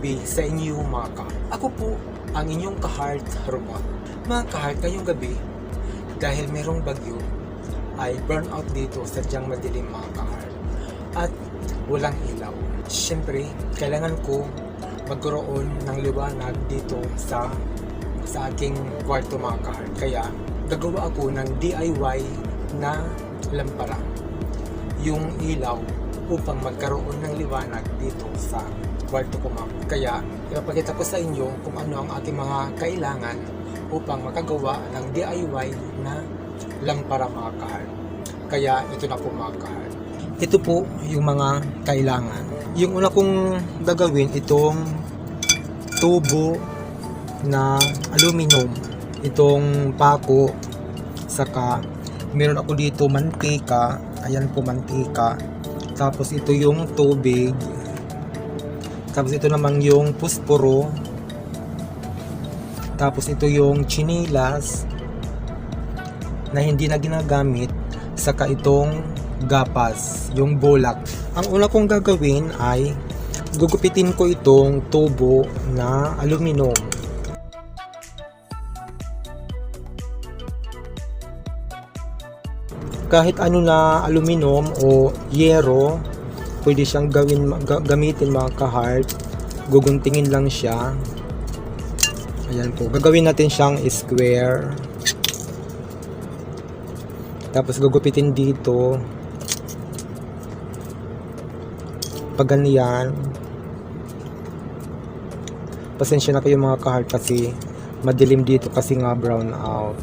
gabi sa inyo mga ka-heart. Ako po ang inyong ka-heart Roma. Mga ka-heart, ngayong gabi, dahil merong bagyo, ay burnout dito sadyang madilim mga ka-heart. At walang ilaw. Siyempre, kailangan ko magkaroon ng liwanag dito sa aking kwarto mga ka-heart. Kaya, gagawa ako ng DIY na lampara. Yung ilaw upang magkaroon ng liwanag dito sa kwarto ko mga. Kaya ipapakita ko sa inyo kung ano ang aking mga kailangan upang makagawa ng DIY na lampara mga ka-heart. Kaya ito na po mga ka-heart. Ito po yung mga kailangan. Yung una kong gagawin, itong tubo na aluminum, itong pako, saka meron ako dito mantika. Ayan po mantika. Tapos ito yung tubig. Tapos ito naman yung pusporo. Tapos ito yung chinilas na hindi na ginagamit. Saka itong gapas, yung bolak. Ang una kong gagawin ay gugupitin ko itong tubo na aluminum. Kahit ano na aluminum o yero, pwede siyang gamitin mga ka-heart. Guguntingin lang siya. Ayan po. Gagawin natin siyang square. Tapos gugupitin dito. Pag ganyan. Pasensya na kayo mga ka-heart kasi madilim dito kasi nga brown out.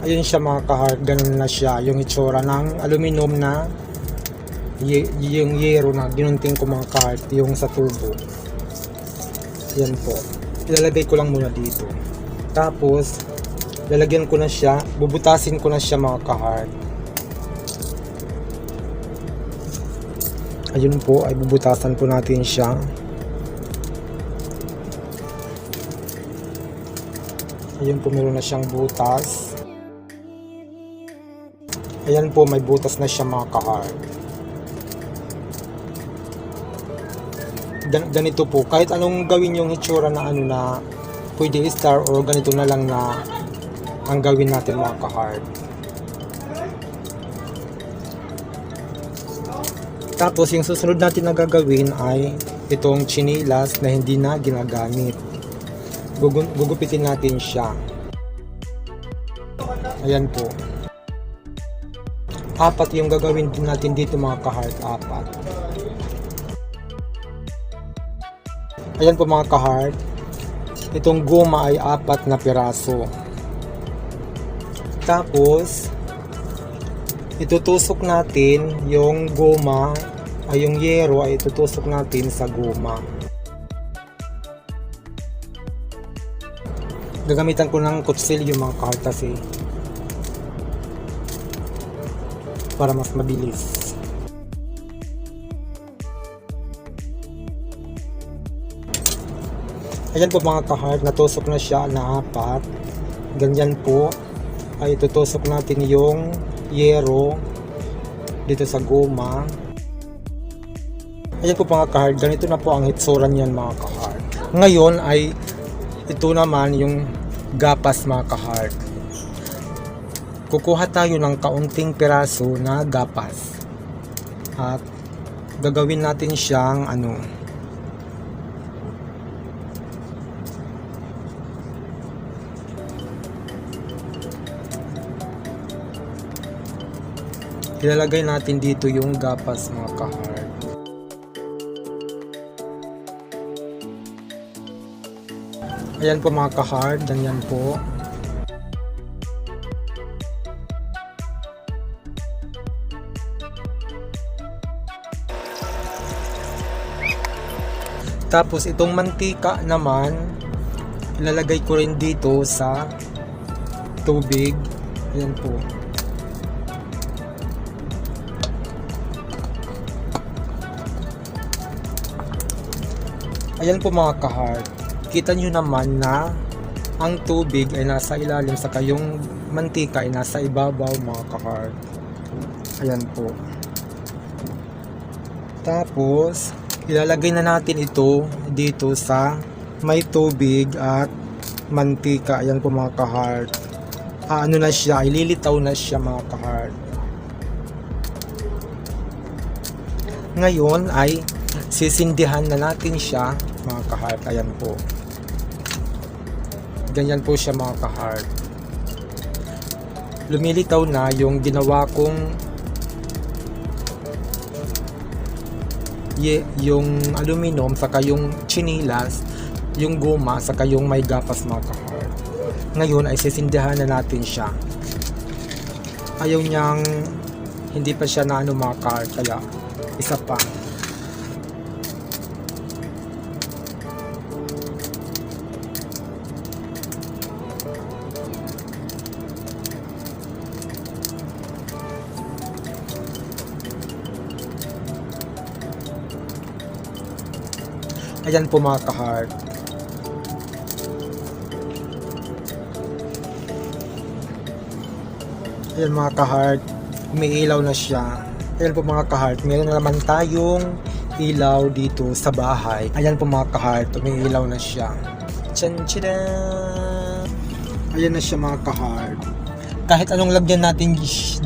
Ayun siya mga ka-heart, ganun na siya yung itsura ng aluminum na yung yero na ginunting ko mga ka-heart, yung sa tubo. Yan po, ilalagay ko lang muna dito. Tapos lalagyan ko na siya, bubutasin ko na siya mga ka-heart. Ayun po, ay bubutasan po natin siya. Ayun po, meron na siyang butas. Ayan po, may butas na siya mga ka-heart. Ganito po, kahit anong gawin yung itsura na ano na pwede star or ganito na lang na ang gawin natin mga ka-heart. Tapos yung susunod natin na gagawin ay itong chinilas na hindi na ginagamit. Gugupitin natin siya. Ayan po. Apat yung gagawin din natin dito mga ka-heart, apat. Ayan po mga ka-heart, itong goma ay 4 na piraso. Tapos itutusok natin yung goma ay yung yero ay itutusok natin sa goma. Gagamitan ko ng kutsilyo mga ka-heart kasi para mas mabilis. Ayan po mga ka-heart, natusok na siya na 4. Ganyan po ay tutusok natin yung yero dito sa goma. Ayan po mga ka-heart, ganito na po ang itsura niyan mga ka-heart. Ngayon ay ito naman yung gapas mga ka-heart. Kukuha tayo ng kaunting piraso na gapas at gagawin natin siyang ilalagay natin dito yung gapas mga ka-heart. Ayan po mga ka-heart, ganyan po. Tapos itong mantika naman ilalagay ko rin dito sa tubig. Ayan po. Ayan po mga ka-heart. Kita nyo naman na ang tubig ay nasa ilalim saka yung mantika ay nasa ibabaw mga ka-heart. Ayan po. Tapos, ilalagay na natin ito dito sa may tubig at mantika. Ayan po mga ka-heart. Ano na siya, ililitaw na siya mga ka-heart. Ngayon ay sisindihan na natin siya mga ka-heart. Ayan po. Ganyan po siya mga ka-heart. Lumilitaw na yung ginawa kong yung aluminum, saka yung chinilas, yung guma, saka yung may gapas mga ka-heart. Ngayon ay sisindihan na natin siya. Ayaw niyang hindi pa siya na ano mga ka-heart, kaya isa pa. Ayan po mga ka-heart. Ayan mga ka-heart, umiilaw na siya. Ayan po mga ka-heart, meron na naman tayong ilaw dito sa bahay. Ayan po mga ka-heart, umiilaw na siya. Tchan-tchadan! Ayan na siya mga ka-heart. Kahit anong lagyan natin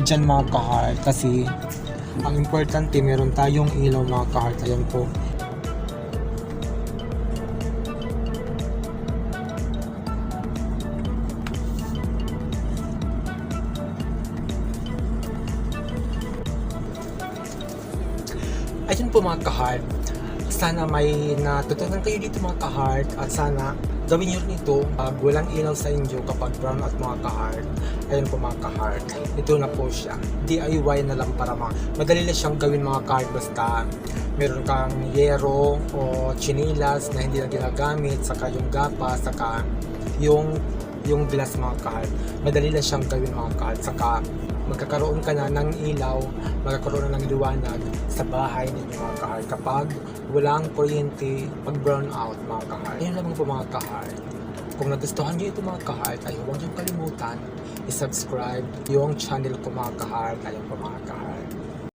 dyan mga ka-heart, kasi ang importante meron tayong ilaw mga ka-heart. Ayan po. Ayun po mga ka-heart, sana may natutunan kayo dito mga ka-heart, at sana gawin nyo rin ito pag walang ilaw sa inyo kapag brown out mga ka-heart. Ayun po mga ka-heart, ito na po siya, DIY na lang para madali na siyang gawin mga ka-heart. Basta meron kang yero o chinilas na hindi na ginagamit, saka yung gapa, saka yung glass mga ka-heart, madali na siyang gawin mga ka-heart. Saka magkakaroon ka na ng ilaw, magkakaroon na ng liwanag sa bahay ninyo mga ka-heart kapag walang kuryente, pag brown out mga ka-heart. Ayun lamang po mga ka-heart. Kung nagustuhan nyo ito mga ka-heart, ay huwag nyo kalimutan i-subscribe yung channel ko mga ka-heart. Ayun po mga ka-heart.